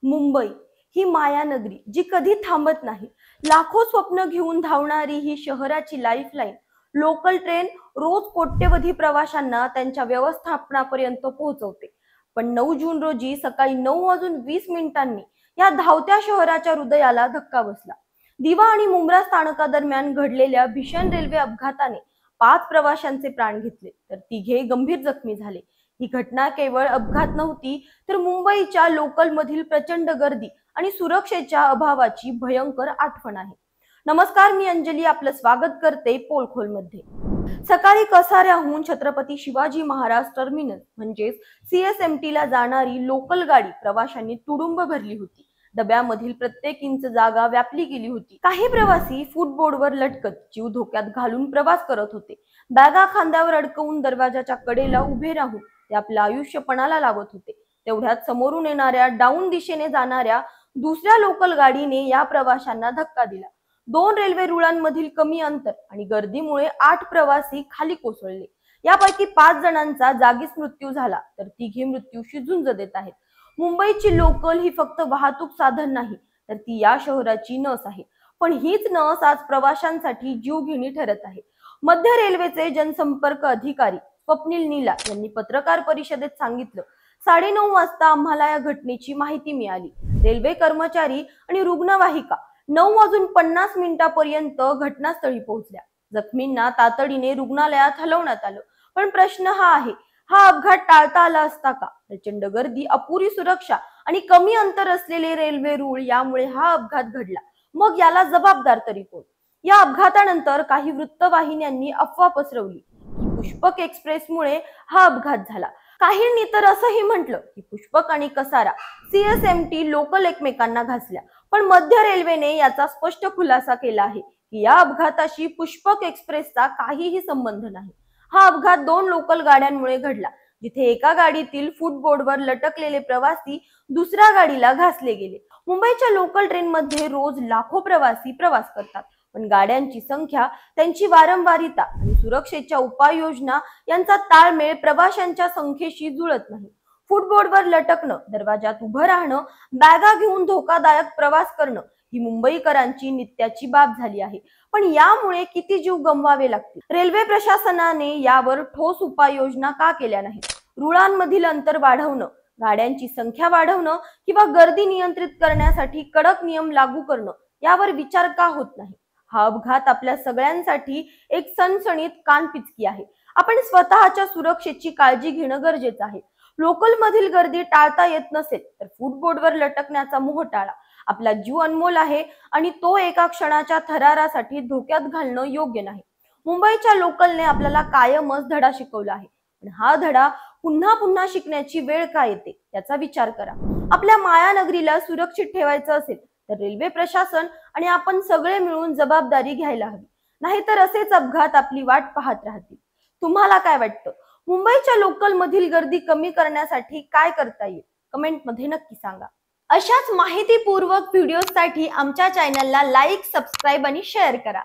मुंबई ही मायानगरी जी कधी थांबत नाही. लाखो स्वप्न घेऊन धावणारी ही शहराची लाईफलाईन. लोकल ट्रेन रोज कोट्यवधी प्रवाशांना त्यांच्या व्यवस्थापनापर्यंत पोहोचवते. पण 9 जून रोजी सकाळी 9:20 या धावत्या शहराच्या हृदयाला धक्का बसला. दिवा आणि मुंब्रा स्थानकादरम्यान घडलेल्या भीषण रेल्वे अपघाताने 5 प्रवाशांचे प्राण घेतले, तर तिघे गंभीर जखमी झाले. ही घटना केवळ अपघात नव्हती, तर मुंबईच्या लोकल मधील प्रचंड गर्दी आणि सुरक्षेच्या अभावाची भयंकर आठवण आहे. नमस्कार, मी अंजली आपलं स्वागत करते पोलखोल मध्ये. सकाळी कसाऱ्याहून छत्रपती शिवाजी महाराज टर्मिनस म्हणजेच CSMT ला जाणारी लोकल गाडी प्रवाशांनी तुडुंब भरली होती. डब्यामधील प्रत्येक इंच जागा व्यापली गेली होती. काही प्रवासी फुटबोर्डवर लटकत जीव धोक्यात घालून प्रवास करत होते. बॅगा खांद्यावर अडकवून दरवाजाच्या कडेला उभे राहून ते आपलं आयुष्य पणाला लावत होते. तेवढ्यात समोरून येणाऱ्या डाऊन दिशेने जाणाऱ्या दुसऱ्या लोकल गाडीने या प्रवाशांना धक्का दिला. 2 रेल्वे रुळांमधील कमी अंतर आणि गर्दीमुळे 8 प्रवासी खाली कोसळले. यापैकी 5 जणांचा जागीच मृत्यू झाला, तर तिघे मृत्यूशी झुंज देत आहेत. मुंबईची लोकल ही फक्त वाहतूक साधन नाही, तर ती या शहराची नस आहे. पण हीच नस आज प्रवाशांसाठी जीवघेणी ठरत आहे. मध्य रेल्वेचे जनसंपर्क अधिकारी स्वप्नील नीला यांनी पत्रकार परिषदेत सांगितलं, 9:30 वाजता आम्हाला या घटनेची माहिती मिळाली. रेल्वे कर्मचारी आणि रुग्णवाहिका 9:50 घटनास्थळी पोहोचल्या. जखमींना तातडीने रुग्णालयात हलवण्यात आलं. पण प्रश्न हा आहे, हा अपघात टाळता आला असता का? प्रचंड गर्दी, अपुरी सुरक्षा आणि कमी अंतर असलेले रेल्वे रूळ यामुळे हा अपघात घडला. मग याला जबाबदार तरी कोण? या अपघातानंतर काही वृत्तवाहिन्यांनी अफवा पसरवली की पुष्पक एक्सप्रेसमुळे हा अपघात झाला. काहींनी तर असंही म्हटलं की पुष्पक आणि कसारा CSMT लोकल एकमेकांना घासल्या. पण मध्य रेल्वेने याचा स्पष्ट खुलासा केला आहे की या अपघाताशी पुष्पक एक्सप्रेसचा काहीही संबंध नाही. हा अपघात 2 लोकल गाड्यांमुळे घडला, जिथे एका गाडीतील फुटबोर्डवर लटकलेले प्रवासी दुसऱ्या गाडीला घासले गेले. मुंबईच्या लोकल ट्रेनमध्ये रोज लाखो प्रवासी प्रवास करतात, पण गाड्यांची संख्या, त्यांची वारंवारिता आणि सुरक्षेच्या उपाययोजना यांचा ताळमेळ प्रवाशांच्या संख्येशी जुळत नाही. फुटबोर्डवर लटकणं, दरवाजात उभं राहणं, बॅगा घेऊन धोकादायक प्रवास करणं ही मुंबईकरांची नित्याची बाब झाली आहे. पण यामुळे किती जीव गमवावे लागतील? रेल्वे प्रशासनाने यावर ठोस उपाययोजना का केल्या नाहीत? रुळांमधील अंतर वाढवणं, गाड्यांची संख्या वाढवणं किंवा गर्दी नियंत्रित करण्यासाठी कडक नियम लागू करणं यावर विचार का होत नाही? हा अपघात आपल्या सगळ्यांसाठी एक सणसणीत कानपिचकी आहे. आपण स्वतःच्या सुरक्षेची काळजी घेणं गरजेचं आहे. लोकल मधील गर्दी टाळता येत नसेल तर फुटबोर्डवर लटकण्याचा मोह टाळा. आपला जीव अनमोल आहे आणि तो एका क्षणाच्या थरारासाठी धोक्यात घालणं योग्य नाही. मुंबईच्या लोकलने आपल्याला कायमच धडा शिकवला आहे, पण हा धडा पुन्हा पुन्हा शिकण्याची वेळ का येते याचा विचार करा. आपल्या मायानगरीला सुरक्षित ठेवायचं असेल तर रेल्वे प्रशासन आणि आपण सगळे मिळून जबाबदारी घ्यायला हवी. नाहीतर असेच अपघात आपली वाट पाहत राहतील. तुम्हाला काय वाटतं? मुंबईच्या लोकल मधील गर्दी कमी करण्यासाठी काय करता येईल? कमेंट मध्ये नक्की सांगा. अशाच माहितीपूर्वक व्हिडिओसाठी आमच्या चॅनलला लाईक, सबस्क्राईब आणि शेअर करा.